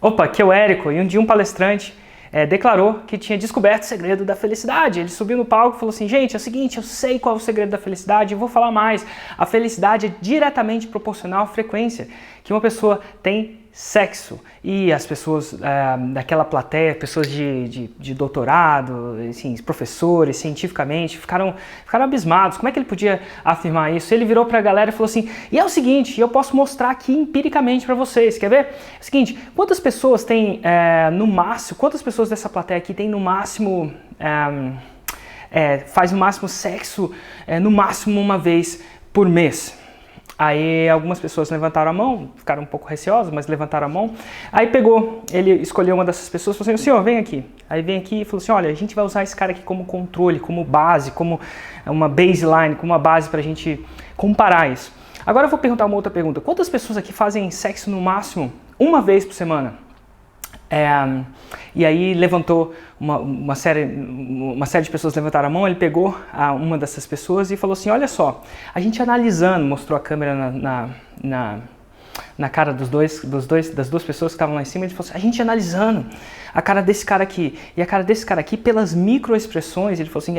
Opa, aqui é o Érico, e um dia um palestrante declarou que tinha descoberto o segredo da felicidade. Ele subiu no palco e falou assim: gente, é o seguinte, eu sei qual é o segredo da felicidade, eu vou falar mais. A felicidade é diretamente proporcional à frequência que uma pessoa tem sexo. E as pessoas daquela plateia, pessoas de doutorado, assim, professores, cientificamente, ficaram abismados. Como é que ele podia afirmar isso? Ele virou para a galera e falou assim: e é o seguinte, eu posso mostrar aqui empiricamente para vocês, quer ver? É o seguinte, quantas pessoas tem no máximo, quantas pessoas dessa plateia aqui tem no máximo, faz no máximo sexo, no máximo uma vez por mês? Aí algumas pessoas levantaram a mão, ficaram um pouco receosas, mas levantaram a mão. Aí ele escolheu uma dessas pessoas e falou assim: senhor, vem aqui. Aí vem aqui e falou assim: olha, a gente vai usar esse cara aqui como controle, como base, como uma baseline, como uma base para a gente comparar isso. Agora eu vou perguntar uma outra pergunta. Quantas pessoas aqui fazem sexo no máximo uma vez por semana? E aí levantou uma série de pessoas levantaram a mão. Ele pegou uma dessas pessoas e falou assim: olha só, a gente analisando, mostrou a câmera na cara das duas pessoas que estavam lá em cima. Ele falou assim: a gente analisando a cara desse cara aqui e a cara desse cara aqui pelas microexpressões, ele falou assim: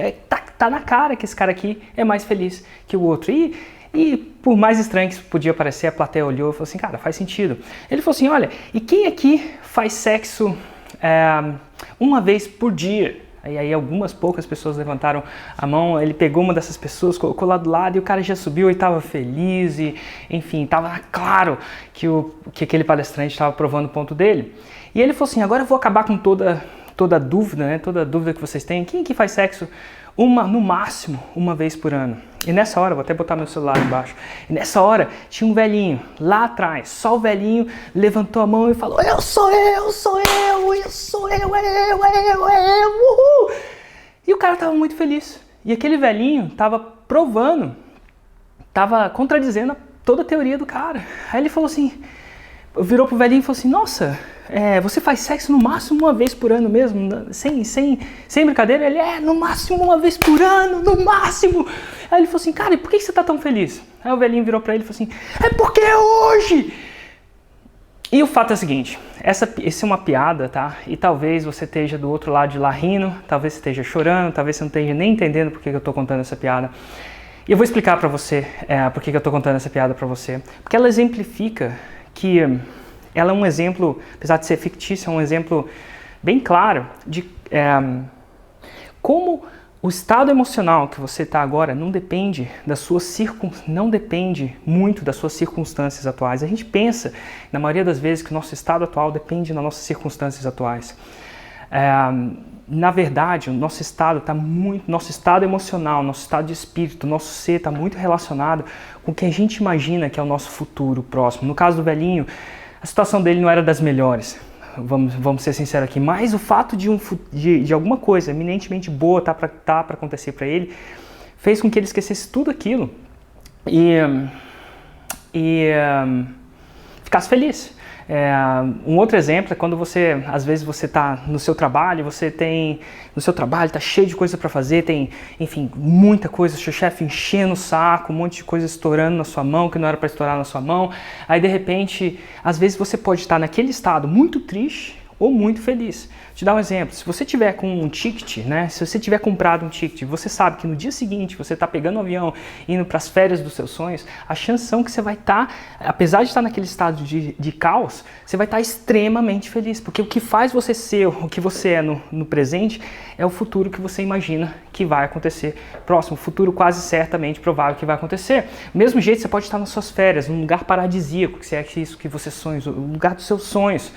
tá na cara que esse cara aqui é mais feliz que o outro. E por mais estranho que isso podia parecer, a plateia olhou e falou assim: cara, faz sentido. Ele falou assim: olha, e quem aqui faz sexo uma vez por dia? E aí algumas poucas pessoas levantaram a mão. Ele pegou uma dessas pessoas, colocou lá do lado e o cara já subiu e estava feliz. E, enfim, estava claro que aquele palestrante estava provando o ponto dele. E ele falou assim: agora eu vou acabar com toda dúvida, né? Toda dúvida que vocês têm. Quem aqui faz sexo no máximo uma vez por ano? E nessa hora, vou até botar meu celular embaixo, e nessa hora tinha um velhinho lá atrás, só o velhinho levantou a mão e falou: eu sou eu, uhul! E o cara estava muito feliz, e aquele velhinho estava provando, estava contradizendo toda a teoria do cara. Aí ele falou assim, virou pro velhinho e falou assim: nossa, você faz sexo no máximo uma vez por ano mesmo? Sem brincadeira? Ele no máximo uma vez por ano, no máximo. Aí ele falou assim: cara, e por que você tá tão feliz? Aí o velhinho virou pra ele e falou assim: é porque é hoje! E o fato é o seguinte, essa é uma piada, tá? E talvez você esteja do outro lado de lá rindo, talvez você esteja chorando, talvez você não esteja nem entendendo por que eu tô contando essa piada. E eu vou explicar pra você por que eu tô contando essa piada pra você. Porque ela exemplifica que ela é um exemplo, apesar de ser fictício, é um exemplo bem claro de como o estado emocional que você está agora não depende muito das suas circunstâncias atuais. A gente pensa, na maioria das vezes, que o nosso estado atual depende das nossas circunstâncias atuais. Na verdade, o nosso estado emocional, nosso estado de espírito, nosso ser está muito relacionado com o que a gente imagina que é o nosso futuro próximo. No caso do velhinho, a situação dele não era das melhores, vamos ser sinceros aqui, mas o fato de alguma coisa eminentemente boa tá para acontecer para ele, fez com que ele esquecesse tudo aquilo e ficasse feliz. Um outro exemplo é quando às vezes você está no seu trabalho, está cheio de coisa para fazer, tem, enfim, muita coisa, seu chefe enchendo o saco, um monte de coisa estourando na sua mão, que não era para estourar na sua mão. Aí de repente, às vezes você pode estar naquele estado muito triste ou muito feliz. Vou te dar um exemplo: se você tiver com um ticket, né? Se você tiver comprado um ticket, você sabe que no dia seguinte você está pegando um avião, indo para as férias dos seus sonhos, a chance são que você vai estar, apesar de estar naquele estado de caos, você vai estar extremamente feliz, porque o que faz você ser o que você é no presente é o futuro que você imagina que vai acontecer próximo, futuro quase certamente provável que vai acontecer. Do mesmo jeito, você pode estar nas suas férias, num lugar paradisíaco, que é isso que você sonha, o lugar dos seus sonhos.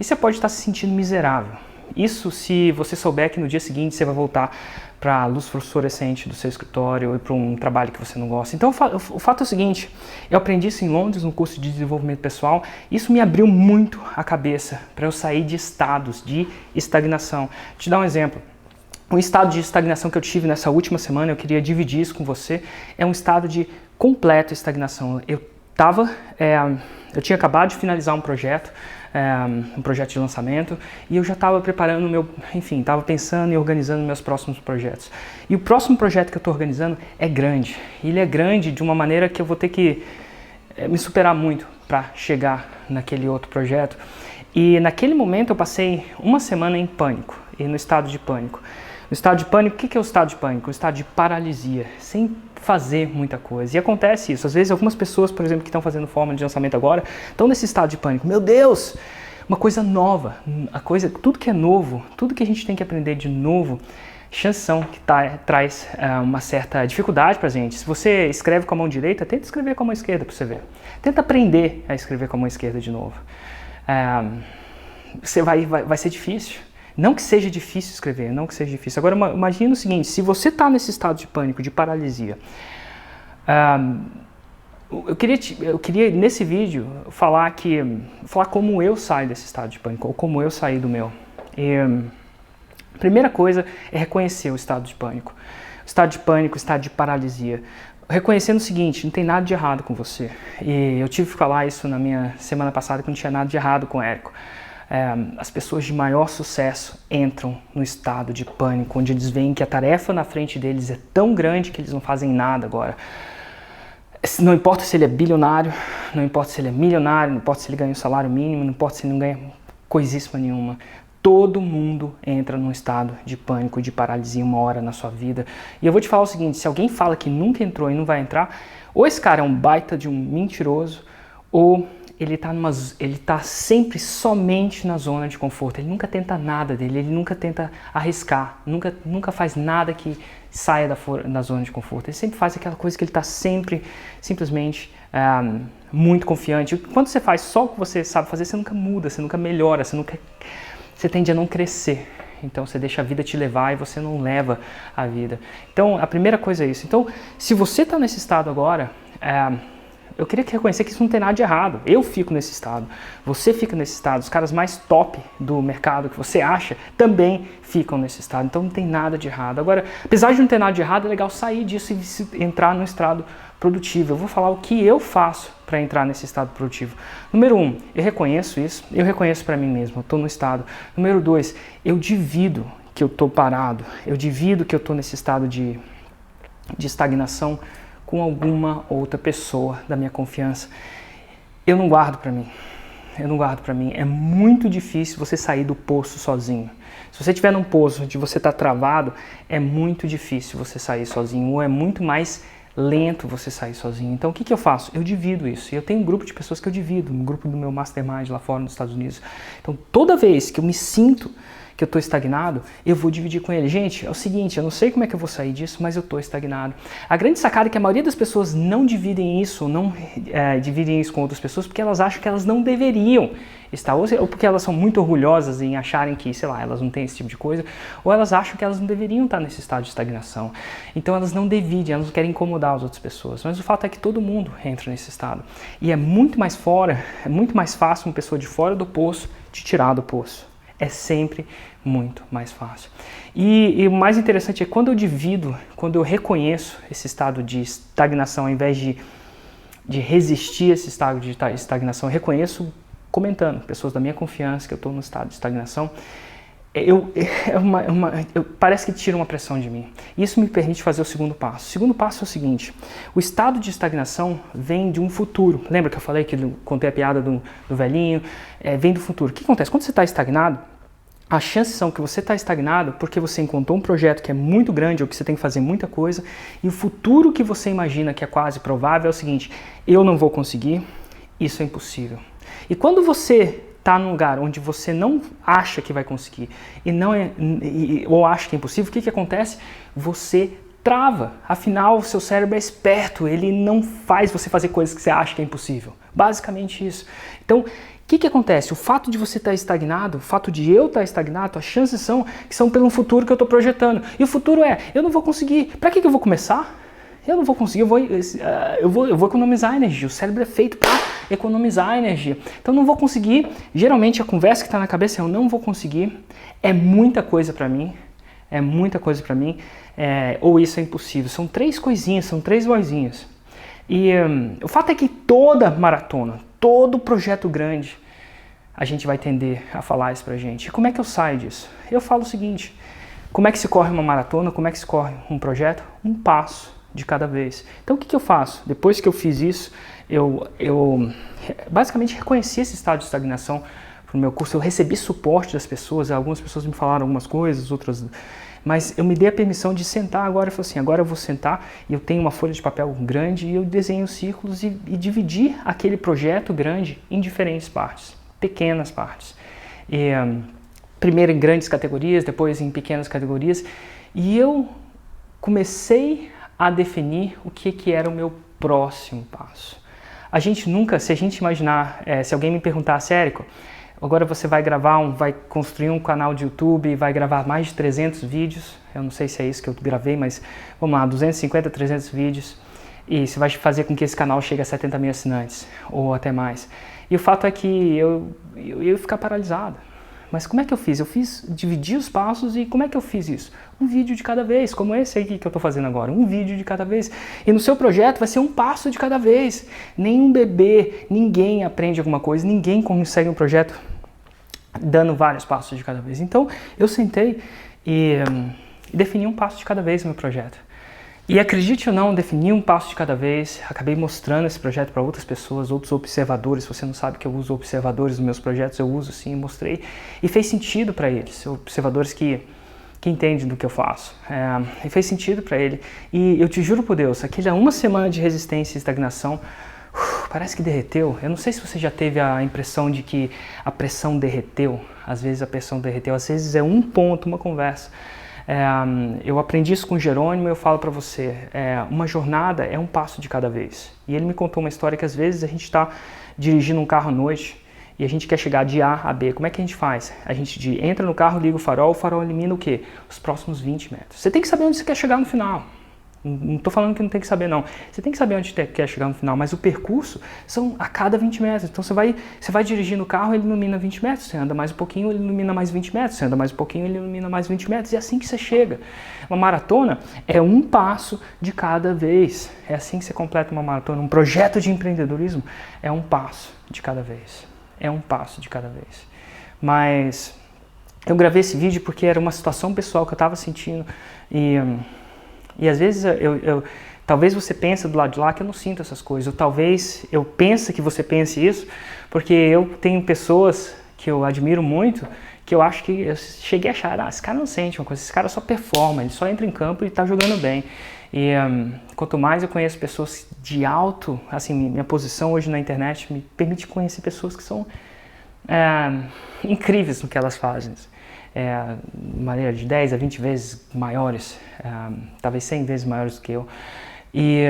E você pode estar se sentindo miserável. Isso se você souber que no dia seguinte você vai voltar para a luz fluorescente do seu escritório ou para um trabalho que você não gosta. Então o fato é o seguinte: eu aprendi isso em Londres, no curso de desenvolvimento pessoal. Isso me abriu muito a cabeça para eu sair de estados de estagnação. Vou te dar um exemplo. Um estado de estagnação que eu tive nessa última semana, eu queria dividir isso com você, é um estado de completa estagnação. Eu tinha acabado de finalizar um projeto de lançamento, e eu já estava preparando estava pensando e organizando meus próximos projetos. E o próximo projeto que eu estou organizando é grande. Ele é grande de uma maneira que eu vou ter que me superar muito para chegar naquele outro projeto. E naquele momento eu passei uma semana em pânico, e no estado de pânico. No estado de pânico, o que é o estado de pânico? O estado de paralisia, sem fazer muita coisa. E acontece isso. Às vezes algumas pessoas, por exemplo, que estão fazendo forma de lançamento agora, estão nesse estado de pânico. Meu Deus! Uma coisa nova, tudo que é novo, tudo que a gente tem que aprender de novo, chances são que traz uma certa dificuldade pra gente. Se você escreve com a mão direita, tenta escrever com a mão esquerda para você ver. Tenta aprender a escrever com a mão esquerda de novo. Vai ser difícil. Não que seja difícil escrever, não que seja difícil. Agora imagina o seguinte, se você está nesse estado de pânico, de paralisia, eu queria nesse vídeo falar como eu saio desse estado de pânico, ou como eu saí do meu. A primeira coisa é reconhecer o estado de pânico. O estado de pânico, o estado de paralisia. Reconhecendo o seguinte, não tem nada de errado com você. E eu tive que falar isso na minha semana passada, que não tinha nada de errado com o Érico. As pessoas de maior sucesso entram no estado de pânico, onde eles veem que a tarefa na frente deles é tão grande que eles não fazem nada agora. Não importa se ele é bilionário, não importa se ele é milionário, não importa se ele ganha um salário mínimo, não importa se ele não ganha coisíssima nenhuma. Todo mundo entra num estado de pânico, de paralisia uma hora na sua vida. E eu vou te falar o seguinte, se alguém fala que nunca entrou e não vai entrar, ou esse cara é um baita de um mentiroso, ou ele tá sempre somente na zona de conforto. Ele nunca tenta nada dele, ele nunca tenta arriscar, nunca faz nada que saia da zona de conforto. Ele sempre faz aquela coisa que ele está simplesmente muito confiante. Quando você faz só o que você sabe fazer, você nunca muda, você nunca melhora, você tende a não crescer. Então você deixa a vida te levar e você não leva a vida. Então a primeira coisa é isso. Então se você está nesse estado agora, eu queria reconhecer que isso não tem nada de errado. Eu fico nesse estado, você fica nesse estado, os caras mais top do mercado que você acha também ficam nesse estado. Então não tem nada de errado. Agora, apesar de não ter nada de errado, é legal sair disso e entrar no estado produtivo. Eu vou falar o que eu faço para entrar nesse estado produtivo. Número 1, eu reconheço isso, eu reconheço para mim mesmo, eu estou no estado. Número 2, eu divido que eu estou parado, eu divido que eu estou nesse estado de estagnação com alguma outra pessoa da minha confiança. Eu não guardo para mim. É muito difícil você sair do poço sozinho. Se você estiver num poço onde você está travado, é muito difícil você sair sozinho, ou é muito mais lento você sair sozinho. Então o que eu faço? Eu divido isso. E eu tenho um grupo de pessoas que eu divido, um grupo do meu mastermind lá fora nos Estados Unidos. Então toda vez que eu me sinto que eu estou estagnado, eu vou dividir com ele. Gente, é o seguinte, eu não sei como é que eu vou sair disso, mas eu estou estagnado. A grande sacada é que a maioria das pessoas não dividem isso com outras pessoas porque elas acham que elas não deveriam estar, ou porque elas são muito orgulhosas em acharem que, sei lá, elas não têm esse tipo de coisa, ou elas acham que elas não deveriam estar nesse estado de estagnação. Então elas não dividem, elas não querem incomodar as outras pessoas. Mas o fato é que todo mundo entra nesse estado. E é muito mais fácil uma pessoa de fora do poço te tirar do poço. É sempre muito mais fácil. E o mais interessante é quando eu reconheço esse estado de estagnação, ao invés de resistir a esse estado de estagnação, eu reconheço comentando, pessoas da minha confiança que eu estou no estado de estagnação, parece que tira uma pressão de mim. Isso me permite fazer o segundo passo. O segundo passo é o seguinte, o estado de estagnação vem de um futuro. Lembra que eu falei que contei a piada do velhinho? Vem do futuro. O que acontece? Quando você está estagnado, as chances são que você está estagnado porque você encontrou um projeto que é muito grande ou que você tem que fazer muita coisa e o futuro que você imagina que é quase provável é o seguinte, eu não vou conseguir, isso é impossível. E quando você está num lugar onde você não acha que vai conseguir ou acha que é impossível, o que acontece? Você trava. Afinal, o seu cérebro é esperto, ele não faz você fazer coisas que você acha que é impossível. Basicamente isso. Então, o que acontece? O fato de você estar estagnado, o fato de eu estar estagnado, as chances são pelo futuro que eu estou projetando. E o futuro eu não vou conseguir. Para que eu vou começar? Eu não vou conseguir, eu vou economizar energia. O cérebro é feito para economizar energia. Então eu não vou conseguir. Geralmente a conversa que está na cabeça é eu não vou conseguir. É muita coisa para mim. Ou isso é impossível. São três coisinhas, são três vozinhas. E o fato é que toda maratona, todo projeto grande, a gente vai tender a falar isso pra gente. E como é que eu saio disso? Eu falo o seguinte, como é que se corre uma maratona, como é que se corre um projeto? Um passo de cada vez. Então o que eu faço? Depois que eu fiz isso, eu basicamente reconheci esse estado de estagnação pro meu curso, eu recebi suporte das pessoas, algumas pessoas me falaram algumas coisas, outras... Mas eu me dei a permissão de sentar agora, eu falei assim, agora eu vou sentar e eu tenho uma folha de papel grande e eu desenho círculos e dividir aquele projeto grande em diferentes partes, pequenas partes. Primeiro em grandes categorias, depois em pequenas categorias, e eu comecei a definir o que era o meu próximo passo. A gente nunca, se a gente imaginar, se alguém me perguntasse, Érico, agora você vai vai construir um canal de YouTube, vai gravar mais de 300 vídeos, eu não sei se é isso que eu gravei, mas vamos lá, 250, 300 vídeos, e você vai fazer com que esse canal chegue a 70 mil assinantes, ou até mais. E o fato é que eu ia ficar paralisado. Mas como é que eu fiz? Dividi os passos e como é que eu fiz isso? Um vídeo de cada vez, como esse aqui que eu estou fazendo agora, um vídeo de cada vez. E no seu projeto vai ser um passo de cada vez. Nenhum bebê, ninguém aprende alguma coisa, ninguém consegue um projeto dando vários passos de cada vez. Então eu sentei e defini um passo de cada vez no meu projeto. E acredite ou não, defini um passo de cada vez, acabei mostrando esse projeto para outras pessoas, outros observadores. Se você não sabe que eu uso observadores nos meus projetos, eu uso sim, mostrei. E fez sentido para eles, observadores que entendem do que eu faço. E fez sentido para ele. E eu te juro por Deus, aquela uma semana de resistência e estagnação, parece que derreteu. Eu não sei se você já teve a impressão de que a pressão derreteu. Às vezes a pressão derreteu, às vezes é um ponto, uma conversa. Eu aprendi isso com Jerônimo e eu falo para você, uma jornada é um passo de cada vez. E ele me contou uma história que às vezes a gente está dirigindo um carro à noite e a gente quer chegar de A a B. Como é que a gente faz? A gente entra no carro, liga o farol elimina o quê? Os próximos 20 metros. Você tem que saber onde você quer chegar no final. Não estou falando que não tem que saber, não. Você tem que saber onde quer chegar no final, mas o percurso são a cada 20 metros. Então você vai dirigindo o carro, ele ilumina 20 metros. Você anda mais um pouquinho, ele ilumina mais 20 metros. Você anda mais um pouquinho, ele ilumina mais 20 metros. E é assim que você chega. Uma maratona é um passo de cada vez. É assim que você completa uma maratona. Um projeto de empreendedorismo é um passo de cada vez. É um passo de cada vez. Mas eu gravei esse vídeo porque era uma situação pessoal que eu estava sentindo e às vezes talvez você pense do lado de lá que eu não sinto essas coisas, ou talvez eu pense que você pense isso, porque eu tenho pessoas que eu admiro muito, que eu acho que eu cheguei a achar, esse cara não sente uma coisa, esse cara só performa, ele só entra em campo e está jogando bem. E quanto mais eu conheço pessoas de alto, assim, minha posição hoje na internet me permite conhecer pessoas que são incríveis no que elas fazem. De maneira de 10 a 20 vezes maiores, talvez 100 vezes maiores do que eu. E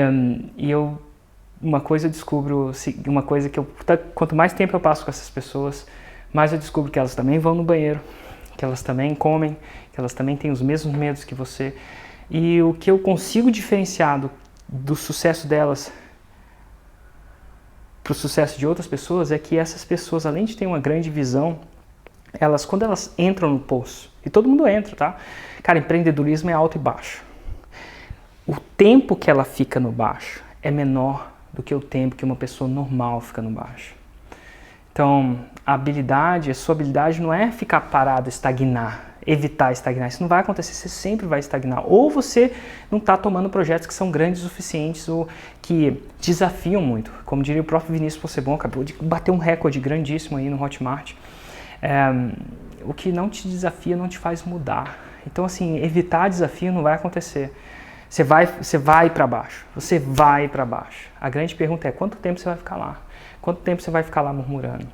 uma coisa eu descubro, uma coisa que quanto mais tempo eu passo com essas pessoas, mais eu descubro que elas também vão no banheiro, que elas também comem, que elas também têm os mesmos medos que você. E o que eu consigo diferenciar do sucesso delas para o sucesso de outras pessoas é que essas pessoas, além de ter uma grande visão, quando elas entram no poço, e todo mundo entra, tá? Cara, empreendedorismo é alto e baixo. O tempo que ela fica no baixo é menor do que o tempo que uma pessoa normal fica no baixo. Então, a sua habilidade não é ficar parado, estagnar, evitar estagnar. Isso não vai acontecer, você sempre vai estagnar. Ou você não está tomando projetos que são grandes o suficientes ou que desafiam muito. Como diria o próprio Vinícius Possebon, acabou de bater um recorde grandíssimo aí no Hotmart. O que não te desafia não te faz mudar. Então, assim, evitar desafio não vai acontecer. Você vai para baixo. Você vai para baixo. A grande pergunta é quanto tempo você vai ficar lá? Quanto tempo você vai ficar lá murmurando?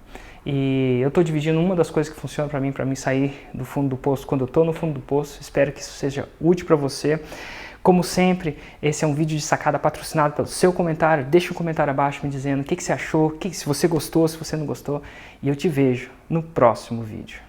E eu estou dividindo uma das coisas que funciona para mim sair do fundo do poço quando eu estou no fundo do poço. Espero que isso seja útil para você. Como sempre, esse é um vídeo de sacada patrocinado pelo seu comentário. Deixa um comentário abaixo me dizendo o que você achou, se você gostou, se você não gostou. E eu te vejo no próximo vídeo.